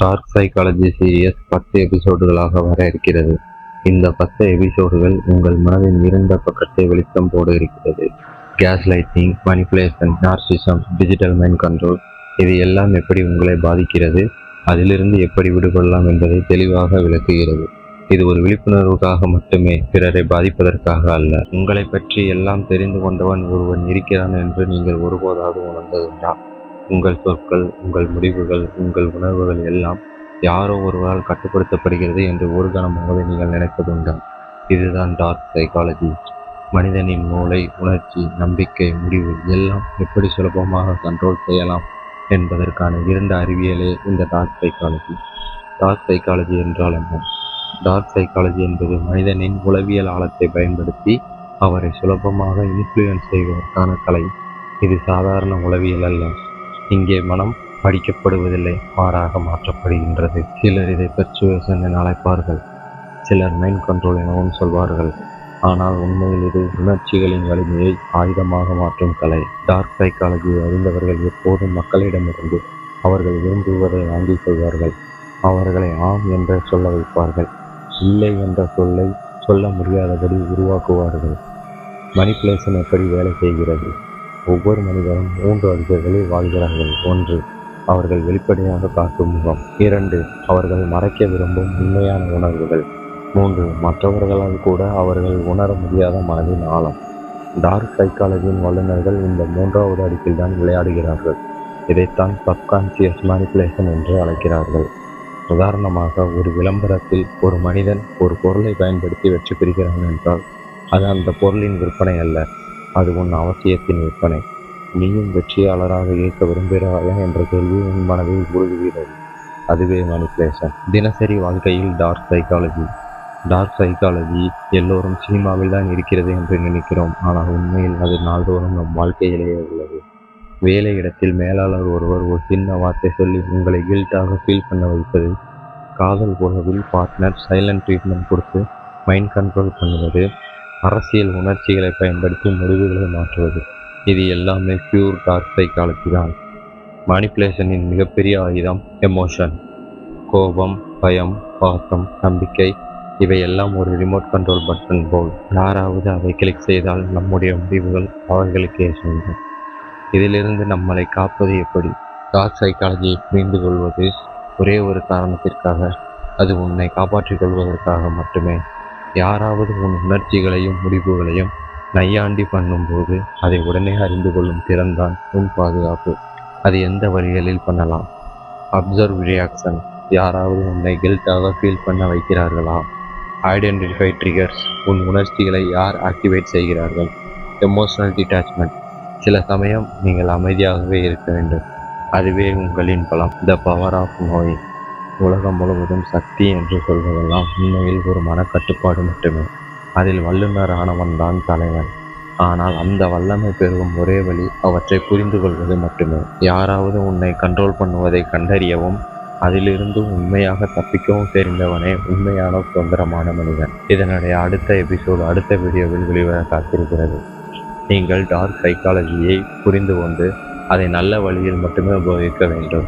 Dark psychology serious 10 எபிசோடுகளாக வர இருக்கிறது. இந்த 10 எபிசோடுகள் உங்கள் மனதின் இருண்ட பக்கத்தை வெளிச்சம் போட இருக்கிறது. Case lighting, manipulation, narcissism, digital mind control, இது எல்லாம் எப்படி உங்களை பாதிக்கிறது, அதிலிருந்து எப்படி விடுபடலாம் என்பதை தெளிவாக விளக்குகிறது. இது ஒரு விழிப்புணர்வுக்காக மட்டுமே, பிறரை பாதிப்பதற்காக அல்ல. உங்களை பற்றி எல்லாம் தெரிந்து கொண்டவன் ஒருவன் இருக்கிறான் என்று நீங்கள் ஒருபோதாவது உணர்ந்ததுண்டா? உங்கள் சொற்கள், உங்கள் முடிவுகள், உங்கள் உணர்வுகள் எல்லாம் யாரோ ஒருவரால் கட்டுப்படுத்தப்படுகிறது என்று ஒரு கணமாவது நீங்கள் நினைப்பதுண்டா? இதுதான் டார்க் சைக்காலஜி. மனிதனின் மூளை, உணர்ச்சி, நம்பிக்கை, முடிவு எல்லாம் எப்படி சுலபமாக கண்ட்ரோல் செய்யலாம் என்பதற்கான இருண்ட அறிவியலே இந்த டார்க் சைக்காலஜி. டார்க் சைக்காலஜி என்றால் என்ன? டார்க் சைக்காலஜி என்பது மனிதனின் உளவியல் ஆழத்தை பயன்படுத்தி அவரை சுலபமாக இன்ஃப்ளூயன்ஸ் செய்வதற்கான கலை. இது சாதாரண உளவியல் அல்ல. இங்கே மனம் படிக்கப்படுவதில்லை, மாறாக மாற்றப்படுகின்றது. சிலர் இதை பெர்சுவேஷன் என அழைப்பார்கள், சிலர் மைண்ட் கண்ட்ரோல் எனவும் சொல்வார்கள். ஆனால் உண்மையில் இது உணர்ச்சிகளின் வலிமையை ஆயுதமாக மாற்றும் கலை. டார்க் சைக்காலஜியை அறிந்தவர்கள் எப்போதும் மக்களிடமிருந்து அவர்கள் விரும்புவதை வாங்கிக் கொள்வார்கள். அவர்களை ஆம் என்று சொல்ல வைப்பார்கள், இல்லை என்ற சொல்லை சொல்ல முடியாதபடி உருவாக்குவார்கள். மனிப்புலேஷன் எப்படி வேலை செய்கிறது? ஒவ்வொரு மனிதரும் 3 அடுக்குகளில் வாழ்கிறார்கள். 1. அவர்கள் வெளிப்படையாக காட்டும் முகம். 2. அவர்கள் மறைக்க விரும்பும் உண்மையான உணர்வுகள். 3. மற்றவர்களால் கூட அவர்கள் உணர முடியாத மனதின் ஆழம். டார்க் சைக்காலஜியின் வல்லுநர்கள் இந்த 3வது அடுக்கில் தான் விளையாடுகிறார்கள். இதைத்தான் சப்கான்சியஸ் மேனிப்புலேஷன் என்று அழைக்கிறார்கள். உதாரணமாக, ஒரு விளம்பரத்தில் ஒரு மனிதன் ஒரு பொருளை பயன்படுத்தி வெற்றி பெறுகிறான் என்றால் அது அந்த பொருளின் விற்பனை அல்ல, அது உன் அவசியத்தின் விற்பனை. நீயும் வெற்றியாளராக இருக்க விரும்புகிறாயா என்ற கேள்வி உன் மனதில் உருகுகிறது. அதுவே மேனிப்புலேஷன். தினசரி வாழ்க்கையில் டார்க் சைக்காலஜி எல்லோரும் சினிமாவில் தான் இருக்கிறது என்று நினைக்கிறோம். ஆனால் உண்மையில் அது நாள்தோறும் நம் வாழ்க்கையிலேயே உள்ளது. வேலை இடத்தில் மேலாளர் ஒருவர் ஒரு சின்ன வார்த்தை சொல்லி உங்களை கில்ட்டாக ஃபீல் பண்ண வைப்பது, காதல் உறவில் பார்ட்னர் சைலண்ட் ட்ரீட்மெண்ட் கொடுத்து மைண்ட் கண்ட்ரோல் பண்ணுவது, அரசியல் உணர்ச்சிகளை பயன்படுத்தி முடிவுகளை மாற்றுவது, இது எல்லாமே பியூர் டார்க் சைக்காலஜி தான். மேனிப்புலேஷனின் மிகப்பெரிய ஆயுதம் எமோஷன். கோபம், பயம், பாசம், நம்பிக்கை, இவையெல்லாம் ஒரு ரிமோட் கண்ட்ரோல் பட்டன் போல். யாராவது அதை கிளிக் செய்தால் நம்முடைய முடிவுகள் அவர்களுக்கே சொந்தம். இதிலிருந்து நம்மளை காப்பது எப்படி? டார்க் சைக்காலஜியை புரிந்து கொள்வது ஒரே ஒரு காரணத்திற்காக, அது உன்னை காப்பாற்றிக் கொள்வதற்காக மட்டுமே. யாராவது உன் உணர்ச்சிகளையும் முடிவுகளையும் நையாண்டி பண்ணும்போது அதை உடனே அறிந்து கொள்ளும் திறன்தான் உன் பாதுகாப்பு. அது எந்த வழிகளில் பண்ணலாம்? Observe reaction. யாராவது உன்னை கில்ட்டாக ஃபீல் பண்ண வைக்கிறார்களா? Identify triggers. உன் உணர்ச்சிகளை யார் ஆக்டிவேட் செய்கிறார்கள்? Emotional detachment. சில சமயம் நீங்கள் அமைதியாகவே இருக்க வேண்டும், அதுவே உங்களின் பலம். த பவர் ஆஃப் நோய். உலகம் முழுவதும் சக்தி என்று சொல்வதெல்லாம் உண்மையில் ஒரு மனக்கட்டுப்பாடு மட்டுமே. அதில் வல்லுநர் ஆனவன் தான் தலைவன். ஆனால் அந்த வல்லமை பெறும் ஒரே வழி அவற்றை புரிந்து கொள்வது மட்டுமே. யாராவது உன்னை கண்ட்ரோல் பண்ணுவதை கண்டறியவும் அதிலிருந்து உண்மையாக தப்பிக்கவும் தெரிந்தவனே உண்மையான சுதந்திரமான மனிதன். இதனுடைய அடுத்த எபிசோடு அடுத்த வீடியோவில் வெளிவர காத்திருக்கிறது. நீங்கள் டார்க் சைக்காலஜியை புரிந்து கொண்டு அதை நல்ல வழியில் மட்டுமே உபயோகிக்க வேண்டும்.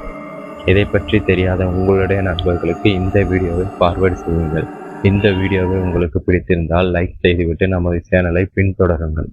இதை பற்றி தெரியாத உங்களுடைய நண்பர்களுக்கு இந்த வீடியோவை ஃபார்வர்ட் செய்யுங்கள். இந்த வீடியோவை உங்களுக்கு பிடித்திருந்தால் லைக் செய்துவிட்டு நமது சேனலை பின்தொடருங்கள்.